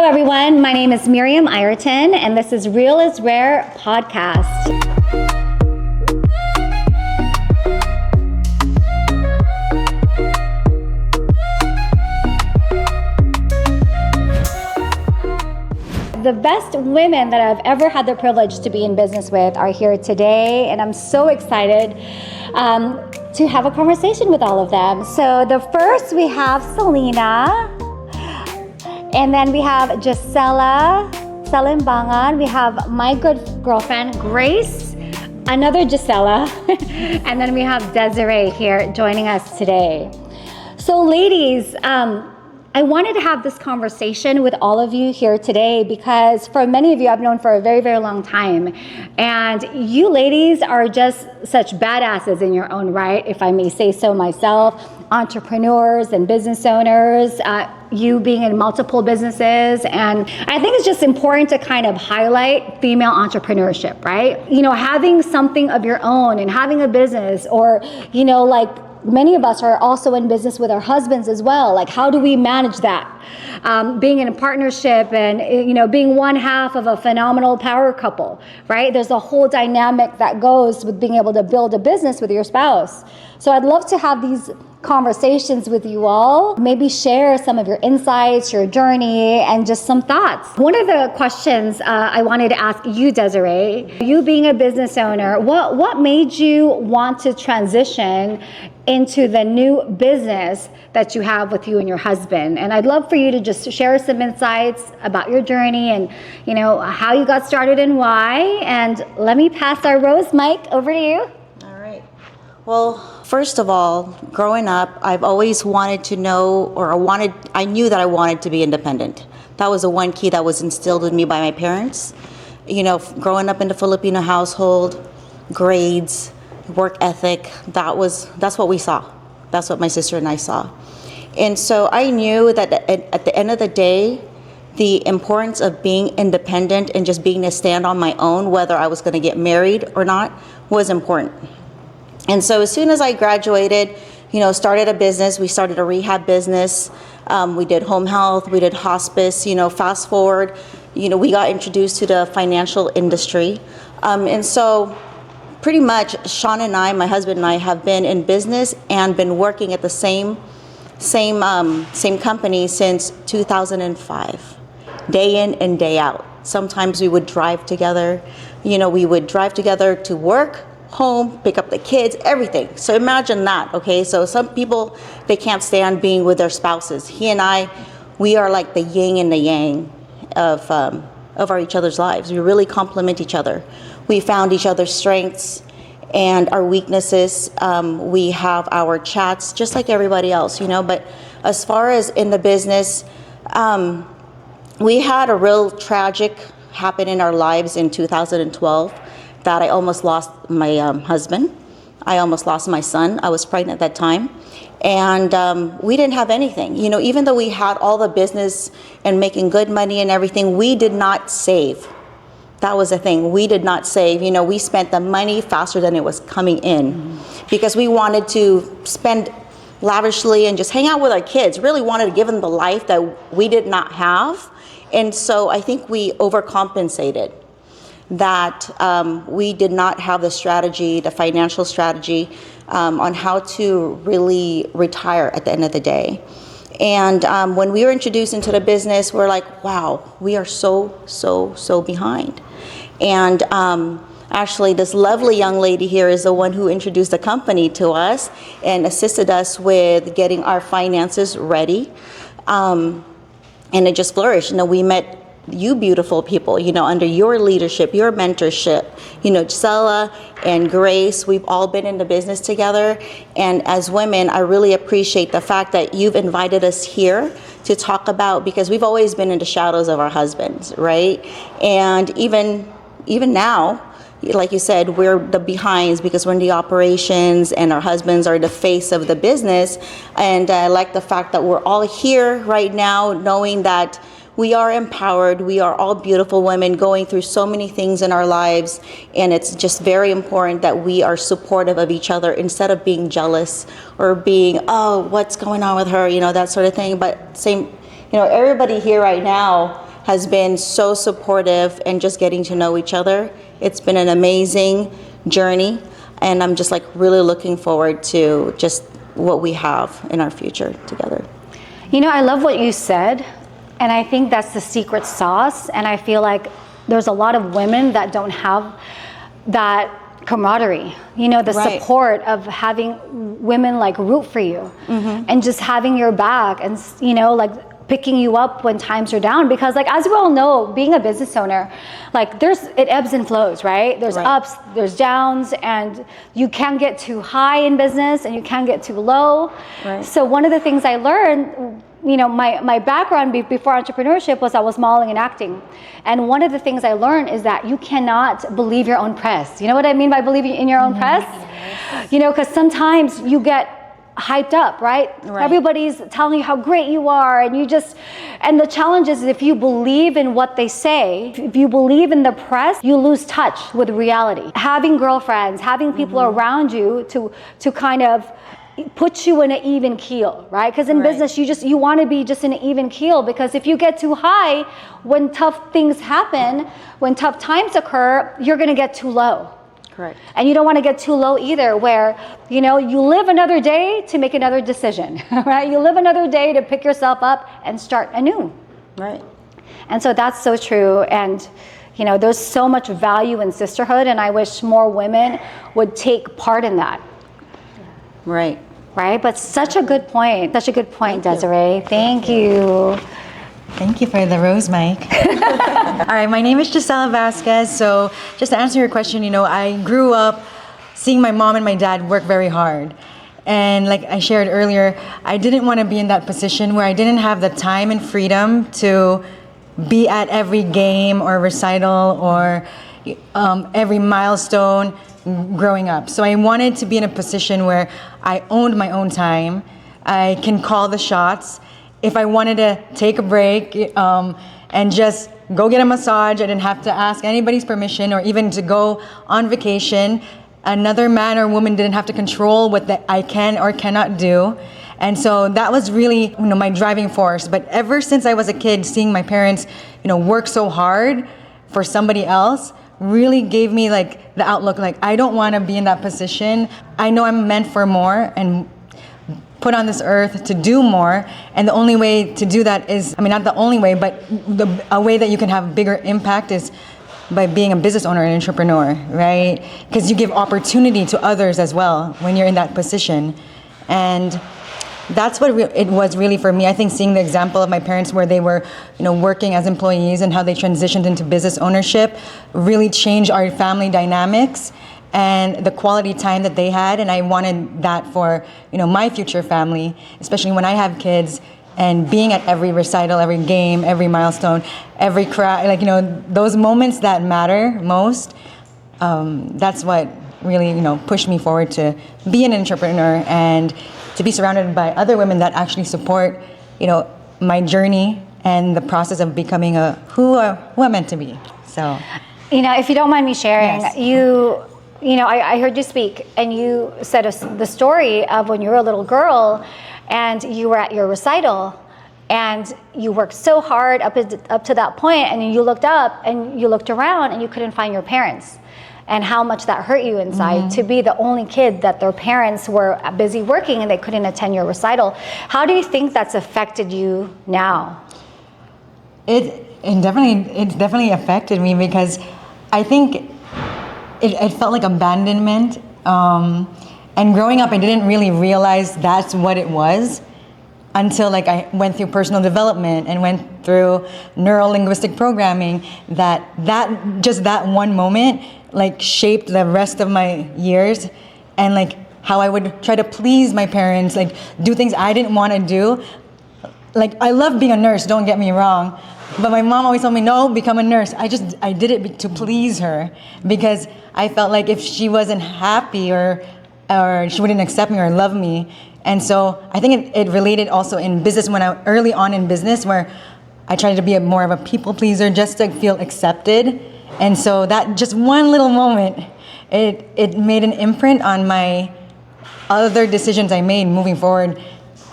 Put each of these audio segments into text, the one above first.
everyone. My name is Miriam Ireton, and this is Real is Rare podcast. The best women that I've ever had the privilege to be in business with are here today, and I'm so excited to have a conversation with all of them. So the first, we have Selena, and then we have Gisela Salimbangan. We have my good girlfriend, Grace, another Gisela, and then we have Desiree here joining us today. So ladies, I wanted to have this conversation with all of you here today because for many of you I've known for a very, very long time. And you ladies are just such badasses in your own right, if I may say so myself. Entrepreneurs and business owners, you being in multiple businesses. And I think it's just important to kind of highlight female entrepreneurship, right? You know, having something of your own and having a business, or, you know, like, many of us are also in business with our husbands as well. Like, how do we manage that? Being in a partnership and, you know, being one half of a phenomenal power couple, right? There's a whole dynamic that goes with being able to build a business with your spouse. So I'd love to have these conversations with you all. Maybe share some of your insights, your journey, and just some thoughts. One of the questions I wanted to ask you, Desiree, you being a business owner, what made you want to transition into the new business that you have with you and your husband? And I'd love for you to just share some insights about your journey and, you know, how you got started and why. And let me pass our rose mic over to you. All right. Well, first of all, growing up, I've always wanted to know, I knew that I wanted to be independent. That was the one key that was instilled in me by my parents. You know, growing up in the Filipino household, grades, work ethic, that's what we saw. That's what my sister and I saw. And so I knew that at the end of the day, the importance of being independent and just being to stand on my own, whether I was going to get married or not, was important. And so as soon as I graduated, you know, started a business, we started a rehab business. We did home health, we did hospice. You know, fast forward, you know, we got introduced to the financial industry. And so pretty much Sean and I, my husband and I, have been in business and been working at the same company since 2005, day in and day out. Sometimes we would drive together. You know, we would drive together to work, home, pick up the kids, everything. So imagine that, okay? So some people, they can't stand being with their spouses. He and I, we are like the yin and the yang of each other's lives. We really complement each other. We found each other's strengths and our weaknesses. We have our chats just like everybody else, you know. But as far as in the business, we had a real tragic happen in our lives in 2012 that I almost lost my husband. I almost lost my son. I was pregnant at that time. And we didn't have anything. You know, even though we had all the business and making good money and everything, we did not save. That was the thing. We did not save. You know, we spent the money faster than it was coming in because we wanted to spend lavishly and just hang out with our kids. Really wanted to give them the life that we did not have. And so I think we overcompensated. That we did not have the strategy, the financial strategy on how to really retire at the end of the day. And when we were introduced into the business, we're like, wow, we are so behind. And actually, this lovely young lady here is the one who introduced the company to us and assisted us with getting our finances ready. And it just flourished. You know, we met you beautiful people, you know, under your leadership, your mentorship, you know, Gisela and Grace, we've all been in the business together. And as women, I really appreciate the fact that you've invited us here to talk about, because we've always been in the shadows of our husbands, right? And even now, like you said, we're the behinds because we're in the operations and our husbands are the face of the business. And I like the fact that we're all here right now knowing that we are empowered. We are all beautiful women going through so many things in our lives. And it's just very important that we are supportive of each other instead of being jealous or being, oh, what's going on with her? You know, that sort of thing. But same, you know, everybody here right now has been so supportive and just getting to know each other. It's been an amazing journey, and I'm just like really looking forward to just what we have in our future together. You know, I love what you said, and I think that's the secret sauce, and I feel like there's a lot of women that don't have that camaraderie, you know, the Right. support of having women like root for you and just having your back and, you know, like picking you up when times are down. Because like, as we all know, being a business owner, like it ebbs and flows, right? There's Right. ups, there's downs, and you can get too high in business and you can get too low. Right. So one of the things I learned, you know, my background before entrepreneurship was I was modeling and acting. And one of the things I learned is that you cannot believe your own press. You know what I mean by believing in your own press? You know, because sometimes you get hyped up, right? Right. Everybody's telling you how great you are, and and the challenge is if you believe in what they say, if you believe in the press, you lose touch with reality. Having girlfriends, having people around you to kind of put you in an even keel, right? Because in Right. business, you want to be just in an even keel, because if you get too high, when tough things happen, when tough times occur, you're going to get too low. Correct. And you don't want to get too low either, where, you know, you live another day to make another decision, right? You live another day to pick yourself up and start anew. Right. And so that's so true. And, you know, there's so much value in sisterhood, and I wish more women would take part in that. Right. Right? But such a good point. Such a good point, Desiree. Thank you. Thank you for the rose mic. All right, my name is Gisela Vasquez. So just to answer your question, you know, I grew up seeing my mom and my dad work very hard. And like I shared earlier, I didn't want to be in that position where I didn't have the time and freedom to be at every game or recital or every milestone growing up. So I wanted to be in a position where I owned my own time. I can call the shots. If I wanted to take a break and just go get a massage, I didn't have to ask anybody's permission, or even to go on vacation. Another man or woman didn't have to control what I can or cannot do. And so that was really, you know, my driving force. But ever since I was a kid, seeing my parents, you know, work so hard for somebody else really gave me like the outlook, like I don't want to be in that position. I know I'm meant for more and put on this earth to do more, and the only way to do that is, I mean, not the only way, but a way that you can have bigger impact is by being a business owner and entrepreneur, right? Because you give opportunity to others as well when you're in that position. And that's what it was really for me. I think seeing the example of my parents where they were, you know, working as employees and how they transitioned into business ownership really changed our family dynamics and the quality time that they had. And I wanted that for, you know, my future family, especially when I have kids, and being at every recital, every game, every milestone, every cry, like, you know, those moments that matter most. That's what really, you know, pushed me forward to be an entrepreneur and to be surrounded by other women that actually support, you know, my journey and the process of becoming who I'm meant to be. So, You know, if you don't mind me sharing, Yes. you know, I heard you speak, and you said the story of when you were a little girl and you were at your recital and you worked so hard up to that point, and you looked up and you looked around and you couldn't find your parents, and how much that hurt you inside to be the only kid that their parents were busy working and they couldn't attend your recital. How do you think that's affected you now? It definitely affected me, because I think it felt like abandonment. And growing up, I didn't really realize that's what it was until like I went through personal development and went through neuro-linguistic programming, that one moment like shaped the rest of my years, and like how I would try to please my parents, like do things I didn't want to do. Like, I love being a nurse, don't get me wrong, but my mom always told me, no, become a nurse. I did it to please her, because I felt like if she wasn't happy or she wouldn't accept me or love me. And so I think it related also in business, when early on in business, where I tried to be more of a people pleaser just to feel accepted. And so that just one little moment, it made an imprint on my other decisions I made moving forward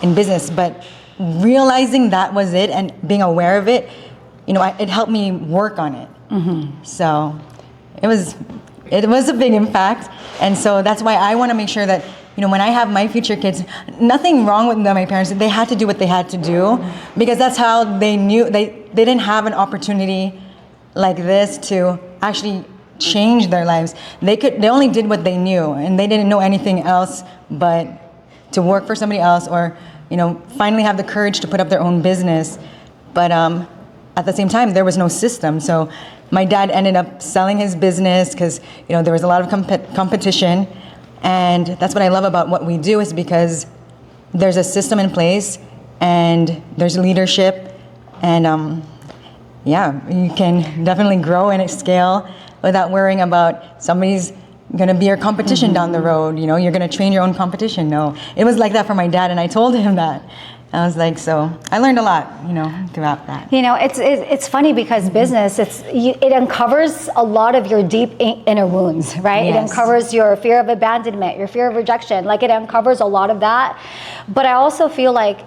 in business. But realizing that was it and being aware of it it helped me work on it. So it was a big impact. And so that's why I want to make sure that, when I have my future kids, nothing wrong with my parents. They had to do what they had to do because that's how they knew they didn't have an opportunity like this to actually change their lives. They only did what they knew, and they didn't know anything else but to work for somebody else or, finally have the courage to put up their own business. But at the same time, there was no system. So my dad ended up selling his business because, there was a lot of competition. And that's what I love about what we do is because there's a system in place and there's leadership. And you can definitely grow and scale without worrying about somebody's going to be your competition down the road. You're going to train your own competition. No, it was like that for my dad. And I told him that. I was like, so I learned a lot, throughout that. It's funny because business, it uncovers a lot of your deep inner wounds, right? Yes. It uncovers your fear of abandonment, your fear of rejection. Like it uncovers a lot of that. But I also feel like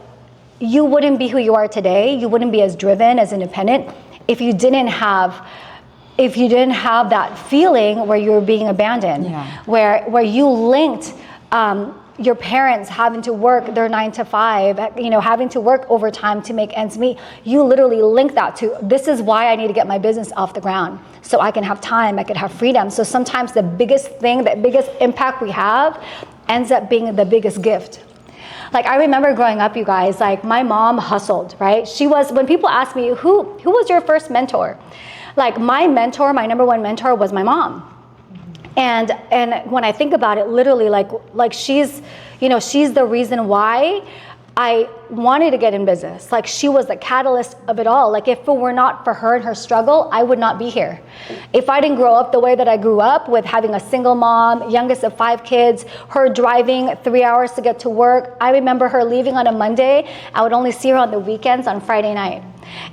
you wouldn't be who you are today. You wouldn't be as driven, as independent if you didn't have that feeling where you were being abandoned, where you linked your parents having to work their 9 to 5, having to work overtime to make ends meet. You literally link that to, this is why I need to get my business off the ground so I can have time, I can have freedom. So sometimes the biggest impact we have ends up being the biggest gift. Like I remember growing up, you guys, like my mom hustled, right? When people ask me, who was your first mentor? Like my number one mentor was my mom. And when I think about it, literally, like she's the reason why I wanted to get in business. Like she was the catalyst of it all. Like if it were not for her and her struggle, I would not be here. If I didn't grow up the way that I grew up with having a single mom, youngest of 5 kids, her driving 3 hours to get to work. I remember her leaving on a Monday. I would only see her on the weekends on Friday night.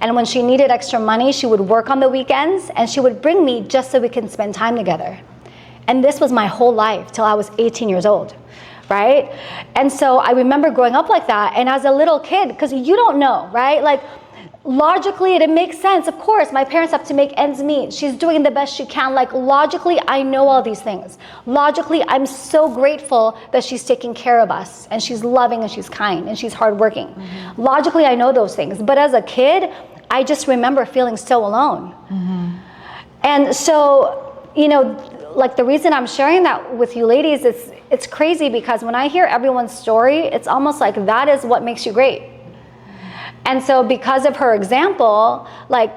And when she needed extra money, she would work on the weekends and she would bring me just so we can spend time together. And this was my whole life till I was 18 years old, right? And so I remember growing up like that. And as a little kid, because you don't know, right? Like logically, it makes sense. Of course, my parents have to make ends meet. She's doing the best she can. Like logically, I know all these things. Logically, I'm so grateful that she's taking care of us and she's loving and she's kind and she's hardworking. Mm-hmm. Logically, I know those things. But as a kid, I just remember feeling so alone. Mm-hmm. And so, like the reason I'm sharing that with you ladies, it's crazy because when I hear everyone's story, it's almost like that is what makes you great. And so because of her example, like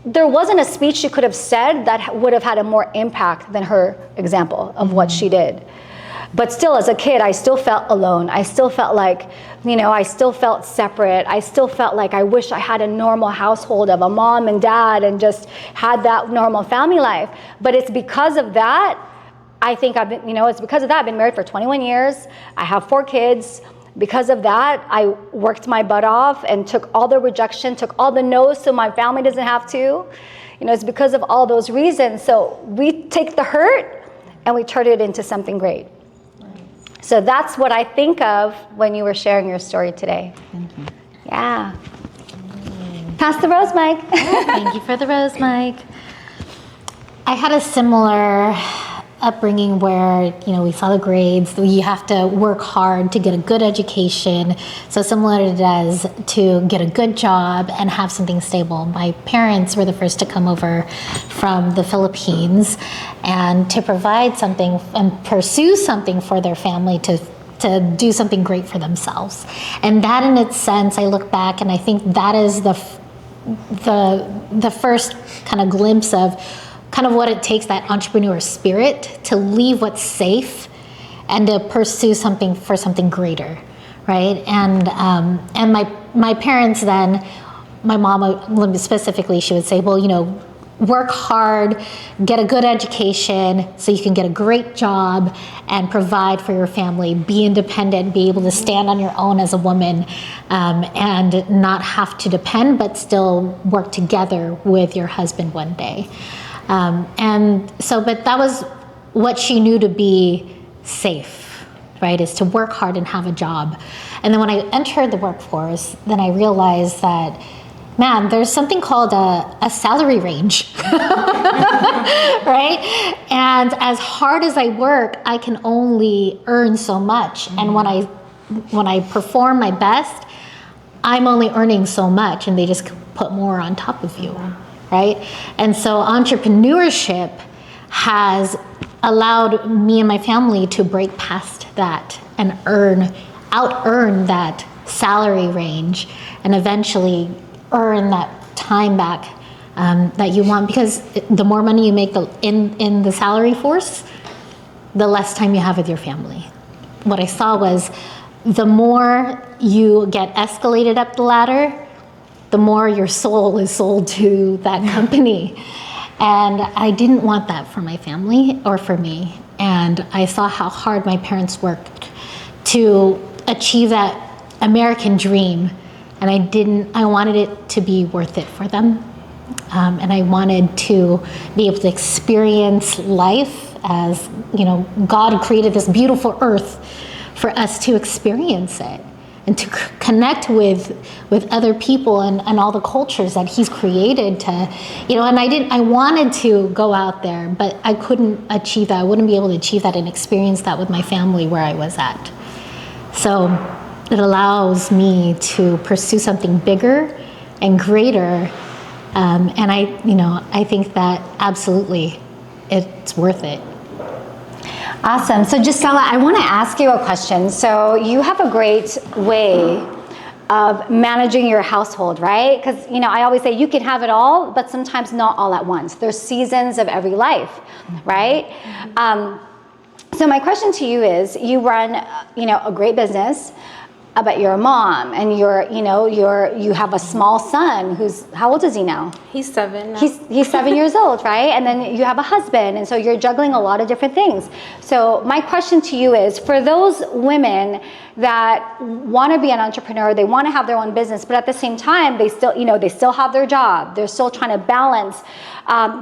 there wasn't a speech she could have said that would have had a more impact than her example of what she did. But still, as a kid, I still felt alone. I still felt like, I still felt separate. I still felt like I wish I had a normal household of a mom and dad and just had that normal family life. But it's because of that, I think it's because of that I've been married for 21 years. I have 4 kids. Because of that, I worked my butt off and took all the rejection, took all the no's so my family doesn't have to. It's because of all those reasons. So we take the hurt and we turn it into something great. So that's what I think of when you were sharing your story today. Thank you. Yeah. Pass the rose mic. Thank you for the rose mic. I had a similar upbringing where, we saw the grades. You have to work hard to get a good education. So similar it does to get a good job and have something stable. My parents were the first to come over from the Philippines and to provide something and pursue something for their family to do something great for themselves. And that in its sense, I look back and I think that is the first kind of glimpse of kind of what it takes, that entrepreneur spirit, to leave what's safe and to pursue something for something greater, right? And my parents then, my mom specifically, she would say, well, work hard, get a good education so you can get a great job and provide for your family, be independent, be able to stand on your own as a woman, and not have to depend, but still work together with your husband one day. But that was what she knew to be safe, right? Is to work hard and have a job. And then when I entered the workforce, then I realized that man, there's something called a salary range, right? And as hard as I work, I can only earn so much. And when I perform my best, I'm only earning so much, and they just put more on top of you, right? And so entrepreneurship has allowed me and my family to break past that and out-earn that salary range, and eventually earn that time back that you want, because the more money you make in the salary force, the less time you have with your family. What I saw was the more you get escalated up the ladder, the more your soul is sold to that company. And I didn't want that for my family or for me. And I saw how hard my parents worked to achieve that American dream. And I wanted it to be worth it for them. And I wanted to be able to experience life as, God created this beautiful earth for us to experience it and to connect with other people and all the cultures that He's created to, and I wanted to go out there, but I couldn't achieve that. I wouldn't be able to achieve that and experience that with my family where I was at. So it allows me to pursue something bigger and greater. And I think that absolutely it's worth it. Awesome. So Gisela, I want to ask you a question. So you have a great way of managing your household, right? Because, I always say you can have it all, but sometimes not all at once. There's seasons of every life, right? So my question to you is, you run, a great business, but you're a mom, and you have a small son who's, how old is he now? He's 7 now. He's 7 years old, right? And then you have a husband, and so you're juggling a lot of different things. So my question to you is, for those women that want to be an entrepreneur, they want to have their own business, but at the same time, they still have their job. They're still trying to balance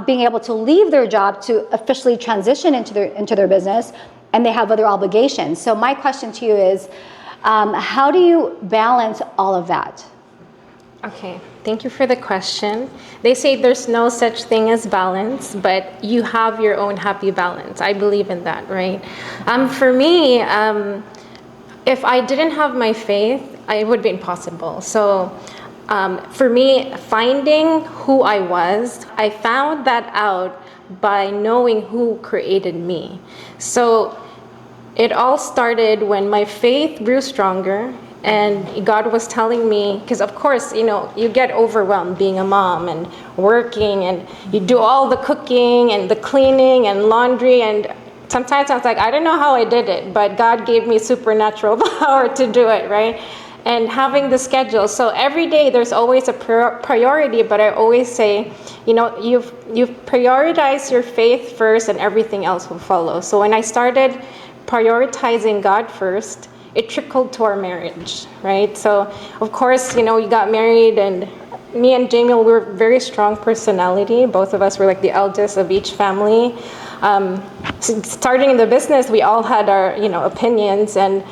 being able to leave their job to officially transition into their business, and they have other obligations. So my question to you is, how do you balance all of that? Okay, thank you for the question. They say there's no such thing as balance, but you have your own happy balance. I believe in that, right? For me, if I didn't have my faith, it would be impossible. So for me, finding who I was, I found that out by knowing who created me. So it all started when my faith grew stronger, and God was telling me, because of course, you get overwhelmed being a mom and working, and you do all the cooking and the cleaning and laundry, and sometimes I was like, I don't know how I did it, but God gave me supernatural power to do it, right? And having the schedule. So every day there's always a priority, but I always say, you've prioritized your faith first and everything else will follow. So when I started prioritizing God first, it trickled to our marriage, right? So of course, we got married, and me and Jamie were very strong personality. Both of us were like the eldest of each family. Starting in the business, we all had our, opinions, and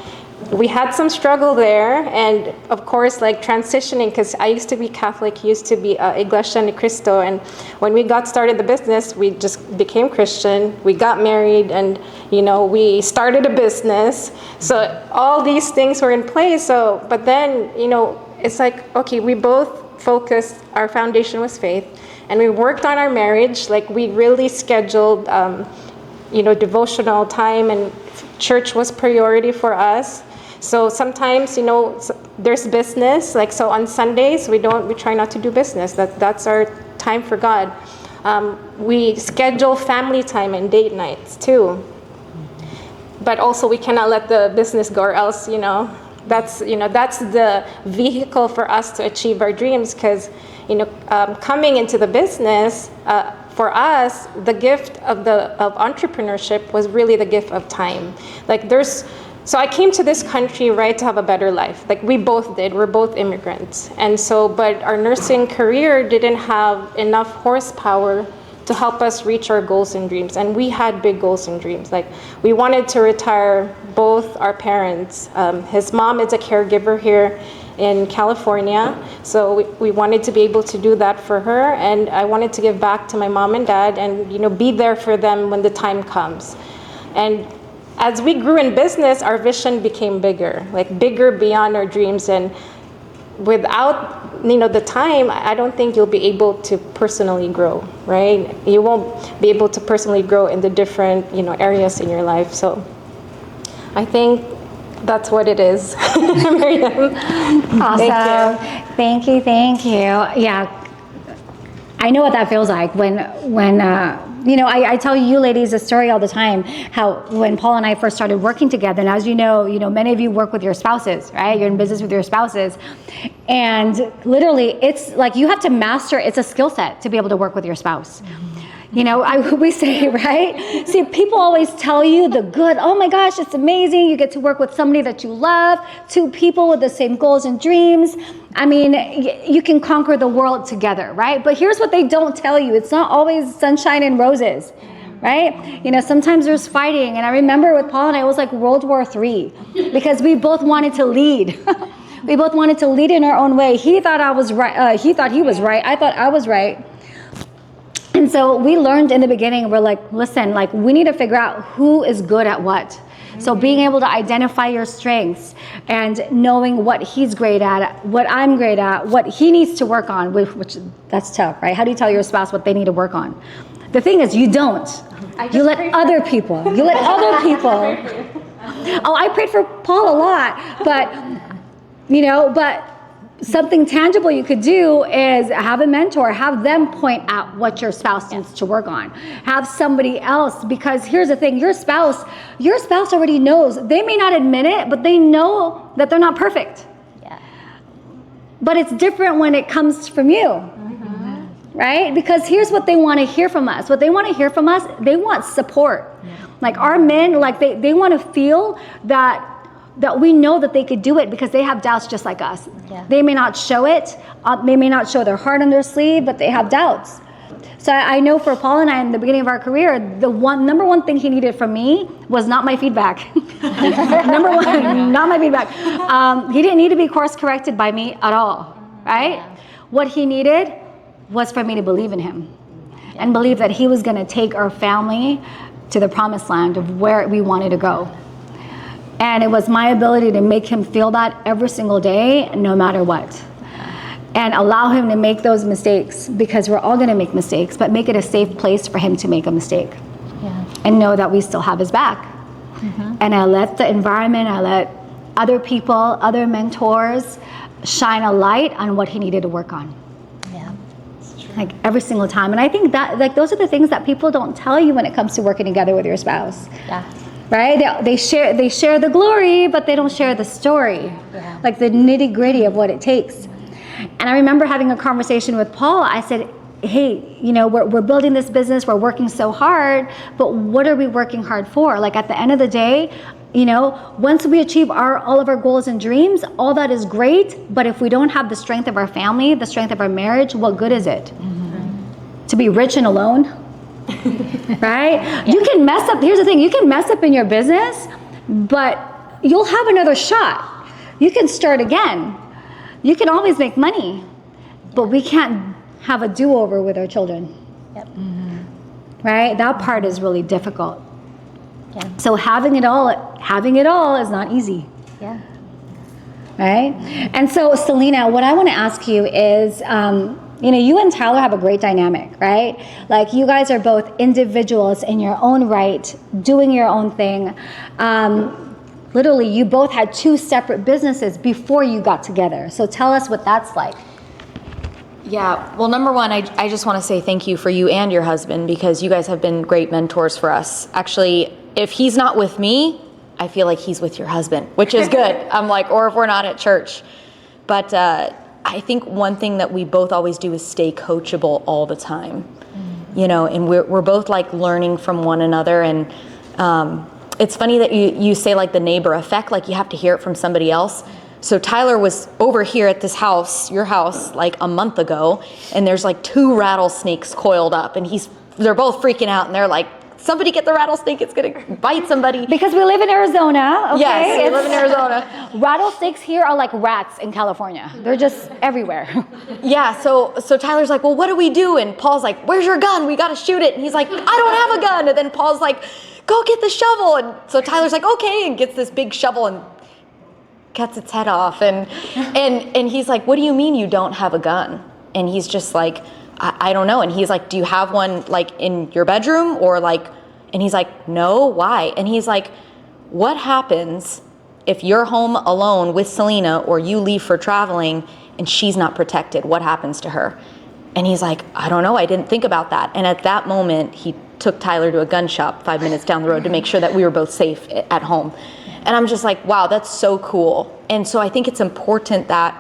we had some struggle there. And of course, like transitioning, because I used to be Catholic, used to be Iglesia Ni Cristo, and when we got started the business, we just became Christian. We got married, and we started a business. So all these things were in place. So, but then it's like, okay, we both focused. Our foundation was faith, and we worked on our marriage. Like we really scheduled, devotional time, and church was priority for us. So sometimes, there's business, like, so on Sundays, we try not to do business. That's our time for God. We schedule family time and date nights too. But also we cannot let the business go, or else, that's the vehicle for us to achieve our dreams. Because, coming into the business, for us, the gift of entrepreneurship was really the gift of time. So I came to this country, right, to have a better life. Like we both did. We're both immigrants. And so, but our nursing career didn't have enough horsepower to help us reach our goals and dreams. And we had big goals and dreams. Like we wanted to retire both our parents. His mom is a caregiver here in California. So we wanted to be able to do that for her, and I wanted to give back to my mom and dad and, you know, be there for them when the time comes. And as we grew in business, our vision became bigger, like bigger beyond our dreams. And without, you know, the time, I don't think you'll be able to personally grow, right? You won't be able to personally grow in the different, you know, areas in your life. So I think that's what it is. Miriam. Awesome. Thank you. Yeah, I know what that feels like when you know, I tell you ladies a story all the time, how when Paul and I first started working together, and as you know, many of you work with your spouses, right? You're in business with your spouses. And literally, it's like you have to master, it's a skill set to be able to work with your spouse. You know, we say, right? See, people always tell you the good, oh my gosh, it's amazing. You get to work with somebody that you love, two people with the same goals and dreams. I mean, you can conquer the world together, right? But here's what they don't tell you. It's not always sunshine and roses, right? You know, sometimes there's fighting. And I remember with Paul and I, it was like World War III because we both wanted to lead. We both wanted to lead in our own way. He thought I was right. He thought he was right. I thought I was right. And so we learned in the beginning, we're like, listen, like we need to figure out who is good at what. So being able to identify your strengths and knowing what he's great at, what I'm great at, what he needs to work on, which that's tough, right? How do you tell your spouse what they need to work on? The thing is, you don't. You let other people. You let other people. Oh, I prayed for Paul a lot, but something tangible you could do is have a mentor, have them point out what your spouse needs to work on. Have somebody else, because here's the thing, your spouse already knows. They may not admit it, but they know that they're not perfect. Yeah. But it's different when it comes from you, right? Because here's what they want to hear from us. What they want to hear from us, they want support. Like our men, like they want to feel that we know that they could do it because they have doubts just like us. Yeah. They may not show it, they may not show their heart on their sleeve, but they have doubts. So I know for Paul and I in the beginning of our career, number one thing he needed from me was not my feedback. Number one, not my feedback. He didn't need to be course corrected by me at all, right? Yeah. What he needed was for me to believe in him and believe that he was going to take our family to the promised land of where we wanted to go. And it was my ability to make him feel that every single day, no matter what. And allow him to make those mistakes, because we're all gonna make mistakes, but make it a safe place for him to make a mistake. Yeah. And know that we still have his back. And I let the environment, I let other people, other mentors shine a light on what he needed to work on. Yeah. It's true. Like every single time. And I think that, like, those are the things that people don't tell you when it comes to working together with your spouse. Yeah. Right? They share the glory, but they don't share the story. Yeah. Like the nitty gritty of what it takes. And I remember having a conversation with Paul. I said, hey, we're building this business, we're working so hard, but what are we working hard for? Like at the end of the day, once we achieve all of our goals and dreams, all that is great, but if we don't have the strength of our family, the strength of our marriage, what good is it? To be rich and alone? Right? Yeah. You can mess up, here's the thing, you can mess up in your business, but you'll have another shot. You can start again. You can always make money, but we can't have a do-over with our children. Yep. Right? That part is really difficult. Yeah. So having it all is not easy. Yeah. Right? And so Selena, what I want to ask you is, you and Tyler have a great dynamic, right? Like you guys are both individuals in your own right, doing your own thing. Literally, you both had two separate businesses before you got together. So tell us what that's like. Yeah, well, number one, I just want to say thank you for you and your husband, because you guys have been great mentors for us. Actually, if he's not with me, I feel like he's with your husband, which is good. I'm like, or if we're not at church. But I think one thing that we both always do is stay coachable all the time, and we're both like learning from one another. And it's funny that you say like the neighbor effect, like you have to hear it from somebody else. So Tyler was over here at this house, your house, like a month ago, and there's like 2 rattlesnakes coiled up, and they're both freaking out, and they're like somebody get the rattlesnake, it's gonna bite somebody. Because we live in Arizona, okay? Yes, we live in It's- Arizona. Rattlesnakes here are like rats in California. They're just everywhere. Yeah, so Tyler's like, well, what do we do? And Paul's like, where's your gun? We gotta shoot it. And he's like, I don't have a gun. And then Paul's like, go get the shovel. And so Tyler's like, okay, and gets this big shovel and cuts its head off. And he's like, what do you mean you don't have a gun? And he's just like, I don't know. And he's like, do you have one like in your bedroom or like, and he's like, no, why? And he's like, what happens if you're home alone with Selena or you leave for traveling and she's not protected? What happens to her? And he's like, I don't know. I didn't think about that. And at that moment, he took Tyler to a gun shop 5 minutes down the road to make sure that we were both safe at home. And I'm just like, wow, that's so cool. And so I think it's important that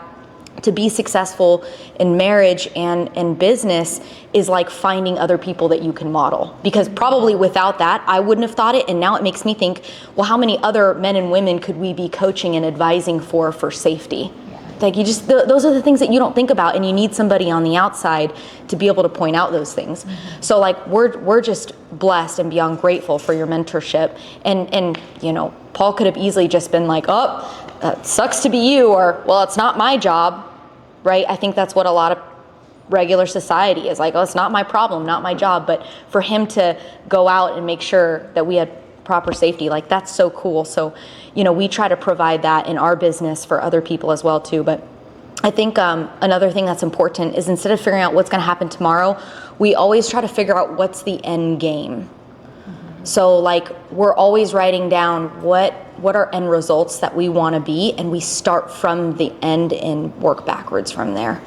to be successful in marriage and business is like finding other people that you can model. Because probably without that, I wouldn't have thought it. And now it makes me think, well, how many other men and women could we be coaching and advising for safety? Like you just, those are the things that you don't think about, and you need somebody on the outside to be able to point out those things. So like we're just blessed and beyond grateful for your mentorship. And you know, Paul could have easily just been like, oh, that sucks to be you, or well, it's not my job, right? I think that's what a lot of regular society is like, oh, it's not my problem, not my job. But for him to go out and make sure that we had proper safety, like that's so cool. So, you know, we try to provide that in our business for other people as well too. But I think another thing that's important is instead of figuring out what's going to happen tomorrow, we always try to figure out what's the end game. So like we're always writing down what are end results that we want to be, and we start from the end and work backwards from there.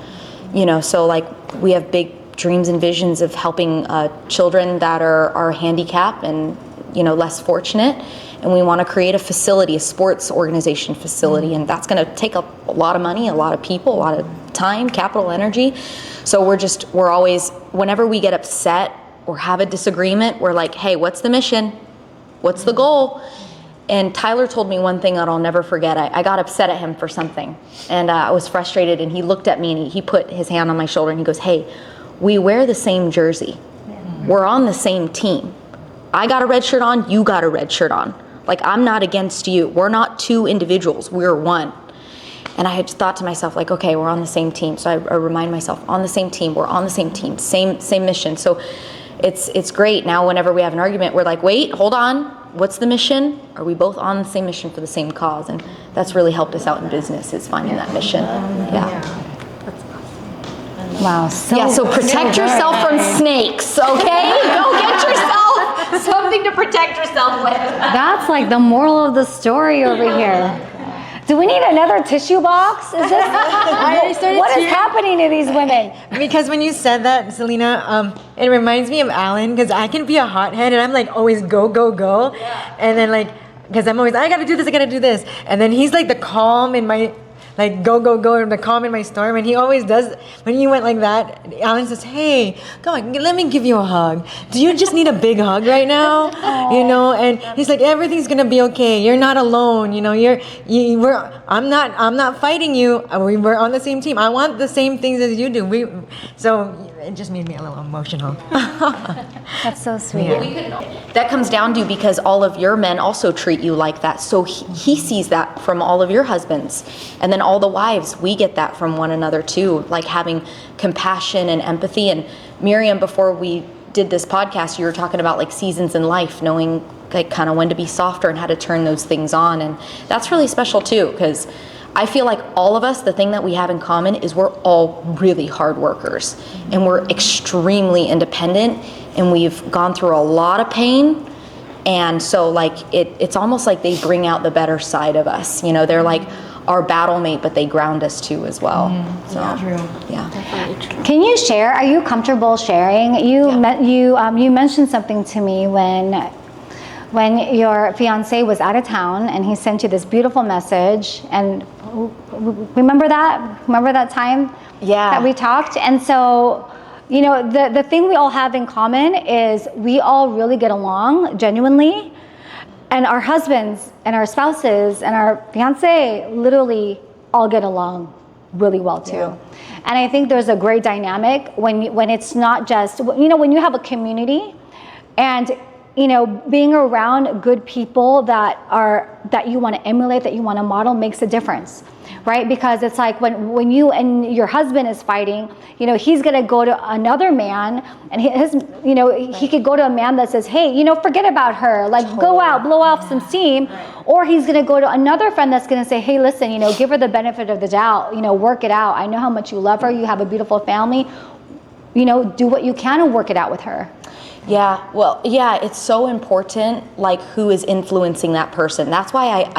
You know, so like we have big dreams and visions of helping children that are handicapped and, you know, less fortunate. And we want to create a facility, a sports organization facility, and that's going to take a lot of money, a lot of people, a lot of time, capital, energy. So we're always, whenever we get upset or have a disagreement, we're like, hey, what's the mission? What's the goal? And Tyler told me one thing that I'll never forget. I got upset at him for something, and I was frustrated, and he looked at me and he put his hand on my shoulder and he goes, hey, we wear the same jersey. We're on the same team. I got a red shirt on, you got a red shirt on. Like, I'm not against you. We're not two individuals, we're one. And I had thought to myself, like, okay, we're on the same team. So I remind myself, on the same team, we're on the same team, same mission. So it's great. Now, whenever we have an argument, we're like, wait, hold on. What's the mission? Are we both on the same mission for the same cause? And that's really helped us out in business, is finding that mission. Yeah. Wow. So protect yourself from snakes, okay? Go get yourself something to protect yourself with. That's like the moral of the story over here. Do we need another tissue box? Is this, what is happening to these women? Because when you said that, Selena, it reminds me of Alan, because I can be a hothead and I'm like always go, go, go. Yeah. And then like, because I'm always, I gotta do this, I gotta do this. And then he's like the calm in my, like go, go, go, and the calm in my storm. And he always does, when you went like that, Alan says, hey, come on, let me give you a hug. Do you just need a big hug right now? You know, and he's like, everything's gonna be okay. You're not alone. You know, I'm not fighting you. We're on the same team. I want the same things as you do. So it just made me a little emotional. That's so sweet. Yeah. That comes down to because all of your men also treat you like that. So he sees that from all of your husbands. And then all the wives, we get that from one another too, like having compassion and empathy. And Miriam, before we did this podcast, you were talking about like seasons in life, knowing like kind of when to be softer and how to turn those things on. And that's really special too, because I feel like all of us, the thing that we have in common is we're all really hard workers, and we're extremely independent, and we've gone through a lot of pain. And so like it's almost like they bring out the better side of us. You know, they're like our battle mate, but they ground us too as well. So yeah. Can you share? Are you comfortable sharing? You mentioned something to me when your fiance was out of town, and he sent you this beautiful message. And remember that time that we talked? And so, you know, the thing we all have in common is we all really get along genuinely, and our husbands and our spouses and our fiance literally all get along really well too. Yeah. And I think there's a great dynamic when it's not just, you know, when you have a community and you know, being around good people that you want to emulate, that you want to model, makes a difference, right? Because it's like when you and your husband is fighting, you know, he's gonna go to another man, and he could go to a man that says, hey, you know, forget about her, like go out, blow off some steam, or he's gonna go to another friend that's gonna say, hey, listen, you know, give her the benefit of the doubt, you know, work it out. I know how much you love her. You have a beautiful family. You know, do what you can and work it out with her. Yeah, well, yeah, it's so important, like, who is influencing that person. That's why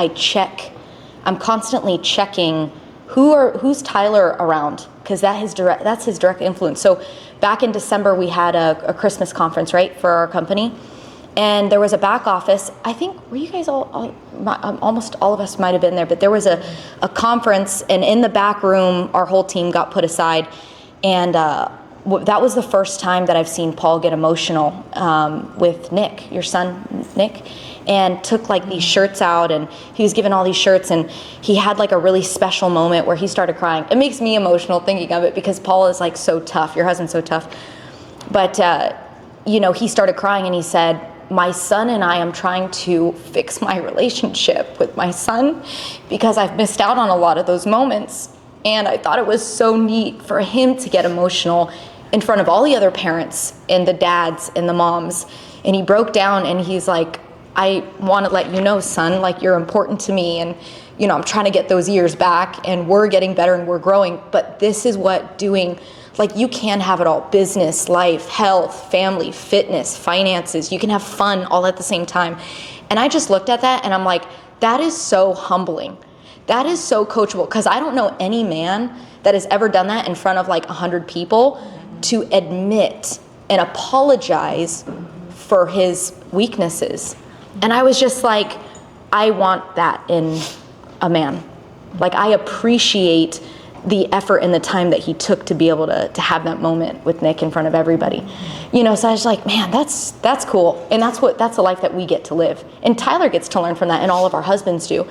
I'm constantly checking who's Tyler around, because that's his direct influence. So back in December, we had a Christmas conference, right, for our company, and there was a back office. I think, were you guys almost all of us might have been there, but there was a conference, and in the back room, our whole team got put aside, and that was the first time that I've seen Paul get emotional with Nick, your son, Nick, and took like these shirts out, and he was given all these shirts, and he had like a really special moment where he started crying. It makes me emotional thinking of it, because Paul is like so tough. Your husband's so tough. But, you know, he started crying, and he said, my son and I am trying to fix my relationship with my son, because I've missed out on a lot of those moments. And I thought it was so neat for him to get emotional in front of all the other parents and the dads and the moms. And he broke down, and he's like, I want to let you know, son, like, you're important to me, and, you know, I'm trying to get those years back, and we're getting better and we're growing, but this is what doing, like, you can have it all: business, life, health, family, fitness, finances. You can have fun all at the same time. And I just looked at that, and I'm like, that is so humbling. That is so coachable, because I don't know any man that has ever done that in front of like 100 people, to admit and apologize for his weaknesses. And I was just like, I want that in a man. Like, I appreciate the effort and the time that he took to be able to have that moment with Nick in front of everybody. You know, so I was like, man, that's cool. And that's the life that we get to live. And Tyler gets to learn from that, and all of our husbands do.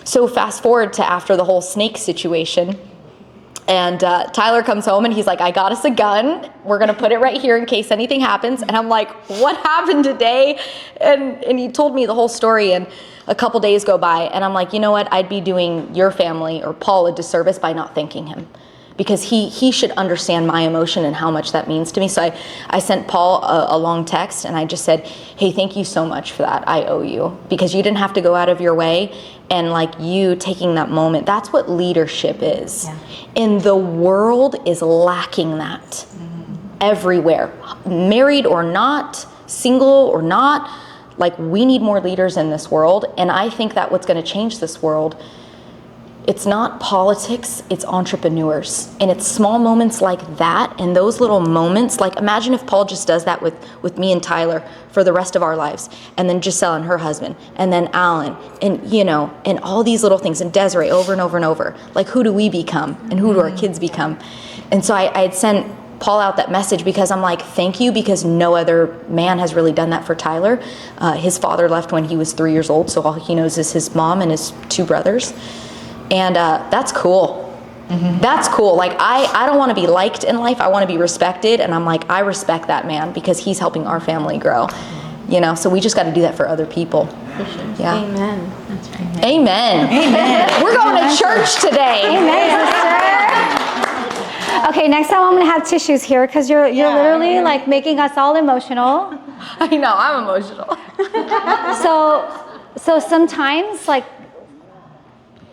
So fast forward to after the whole snake situation, and Tyler comes home, and he's like, I got us a gun. We're going to put it right here in case anything happens. And I'm like, what happened today? And he told me the whole story, and a couple days go by, and I'm like, you know what? I'd be doing your family or Paul a disservice by not thanking him, because he should understand my emotion and how much that means to me. So I sent Paul a long text, and I just said, hey, thank you so much for that. I owe you, because you didn't have to go out of your way, and like, you taking that moment, that's what leadership is. Yeah. And the world is lacking that everywhere, married or not, single or not. Like, we need more leaders in this world. And I think that what's going to change this world, it's not politics, it's entrepreneurs. And it's small moments like that, and those little moments, like, imagine if Paul just does that with me and Tyler for the rest of our lives, and then Giselle and her husband, and then Alan, and, you know, and all these little things, and Desiree, over and over and over. Like, who do we become, and who do our kids become? And so I had sent Paul out that message, because I'm like, thank you, because no other man has really done that for Tyler. His father left when he was 3 years old, so all he knows is his mom and his 2 brothers. And that's cool. Mm-hmm. That's cool. Like, I don't want to be liked in life. I want to be respected. And I'm like, I respect that man, because he's helping our family grow. You know, so we just got to do that for other people. For sure. Yeah. Amen. That's right. Amen. Amen. We're going to church today. Amen, sister. Okay, next time I'm gonna have tissues here, because you're literally like making us all emotional. I know, I'm emotional. So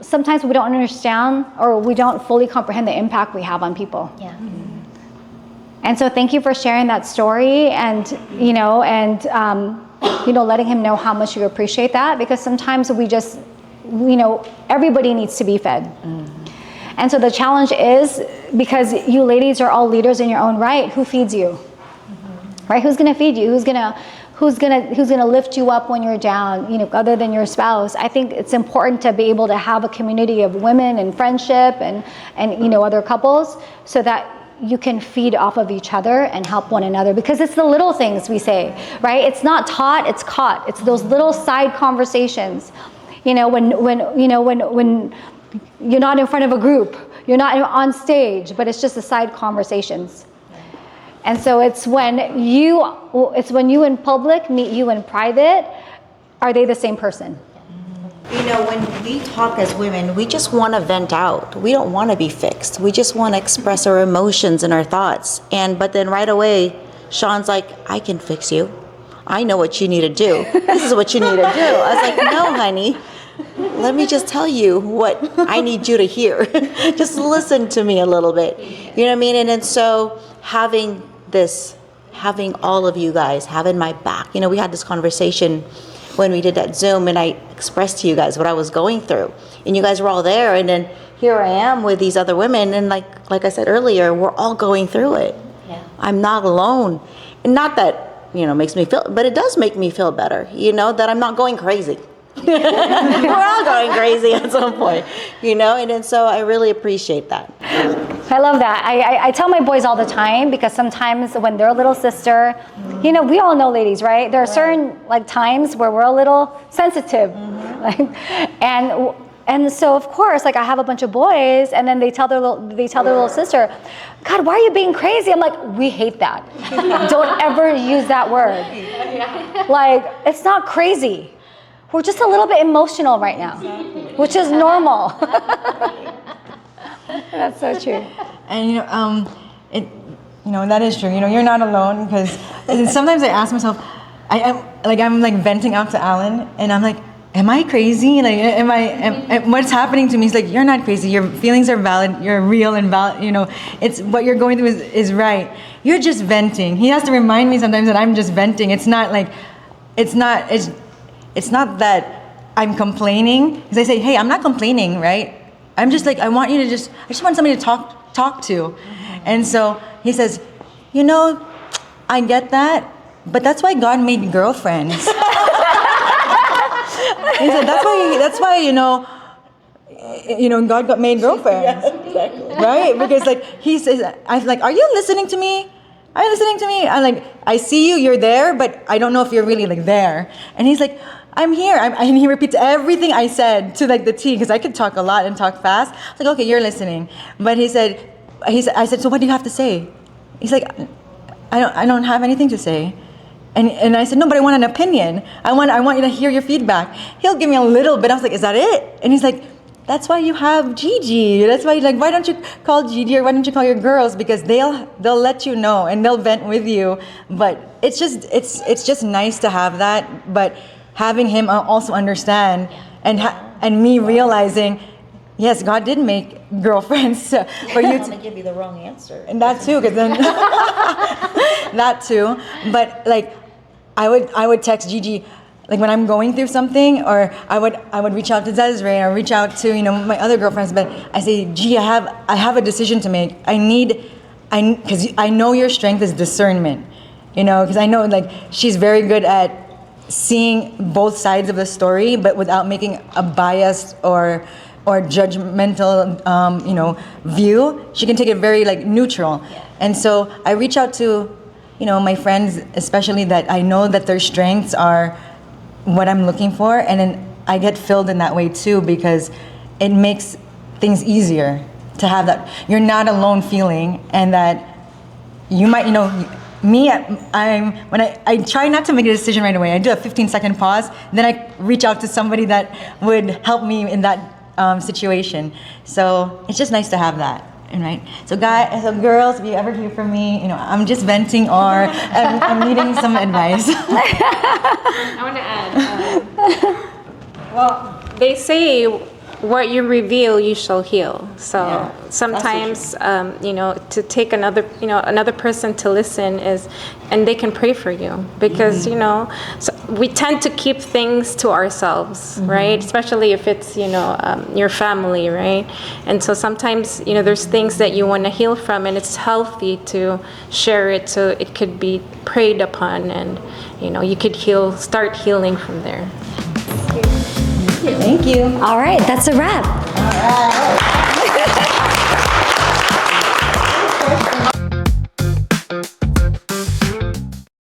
sometimes we don't understand, or we don't fully comprehend the impact we have on people. Yeah. And so thank you for sharing that story, and letting him know how much you appreciate that, because sometimes we just, everybody needs to be fed. Mm-hmm. And so the challenge is, because you ladies are all leaders in your own right, who feeds you? Mm-hmm. Right? Who's going to feed you? Who's going to lift you up when you're down, other than your spouse? I think it's important to be able to have a community of women and friendship and other couples, so that you can feed off of each other and help one another, because it's the little things we say, right? It's not taught, it's caught. It's those little side conversations. When you're not in front of a group, you're not on stage, but it's just the side conversations. And so it's when you in public meet you in private, are they the same person? You know, when we talk as women, we just want to vent out. We don't want to be fixed. We just want to express our emotions and our thoughts. But then right away, Sean's like, I can fix you. I know what you need to do. This is what you need to do. I was like, no, honey. Let me just tell you what I need you to hear. Just listen to me a little bit. You know what I mean? And then so having all of you guys having my back. You know, we had this conversation when we did that Zoom, and I expressed to you guys what I was going through, and you guys were all there, and then here I am with these other women, and like I said earlier, we're all going through it. Yeah. I'm not alone, and not that, you know, makes me feel, but it does make me feel better, you know, that I'm not going crazy. We're all going crazy at some point, you know, and then so I really appreciate that. I love that. I tell my boys all the time, because sometimes when they're a little sister, you know, we all know, ladies, right? There are certain like times where we're a little sensitive, like, and so of course, like I have a bunch of boys, and then they tell their little sister, God, why are you being crazy? I'm like, we hate that. Don't ever use that word. Like, it's not crazy. We're just a little bit emotional right now, which is normal. That's so true. And that is true. You know, you're not alone, because sometimes I ask myself, I'm venting out to Alan, and I'm like, am I crazy? Like, what's happening to me? He's like, you're not crazy. Your feelings are valid. You're real and valid. You know, it's what you're going through is right. You're just venting. He has to remind me sometimes that I'm just venting. It's not that I'm complaining, because I say, hey, I'm not complaining, right? I'm just like, I just want somebody to talk to. And so he says, you know, I get that, but that's why God made girlfriends. He said, that's why, God made girlfriends. Yeah, exactly. Right? Because like, he says, I'm like, are you listening to me? Are you listening to me? I'm like, I see you, you're there, but I don't know if you're really like there. And he's like, I'm here. And he repeats everything I said to like the T, because I could talk a lot and talk fast. I was like, okay, you're listening. But I said, so what do you have to say? He's like, I don't have anything to say. And I said, no, but I want an opinion. I want you to hear your feedback. He'll give me a little bit. I was like, is that it? And he's like, that's why you have Gigi. That's why, like, why don't you call Gigi, or why don't you call your girls? Because they'll let you know, and they'll vent with you. But it's just nice to have that. But having him also understand, and me realizing, yes, God did make girlfriends for you. I don't want to give you the wrong answer. And that too, because then that too. But like, I would text Gigi, like when I'm going through something, or I would reach out to Desiree, or reach out to my other girlfriends. But I say, G, I have a decision to make. Because I know your strength is discernment, because I know like she's very good at seeing both sides of the story, but without making a biased or judgmental, view. She can take it very like neutral. Yeah. And so I reach out to, my friends, especially that I know that their strengths are what I'm looking for, and then I get filled in that way too, because it makes things easier to have that you're not alone feeling, and that you might, me, when I try not to make a decision right away. I do a 15-second pause, then I reach out to somebody that would help me in that situation. So it's just nice to have that, right? So girls, if you ever hear from me, I'm just venting, or I'm needing some advice. I want to add. Well, they say, what you reveal, you shall heal. So sometimes, to take another person to listen and they can pray for you, because so we tend to keep things to ourselves, right? Especially if it's your family, right? And so sometimes there's things that you want to heal from, and it's healthy to share it so it could be prayed upon, and you could start healing from there. Thank you. All right, that's a wrap. All right.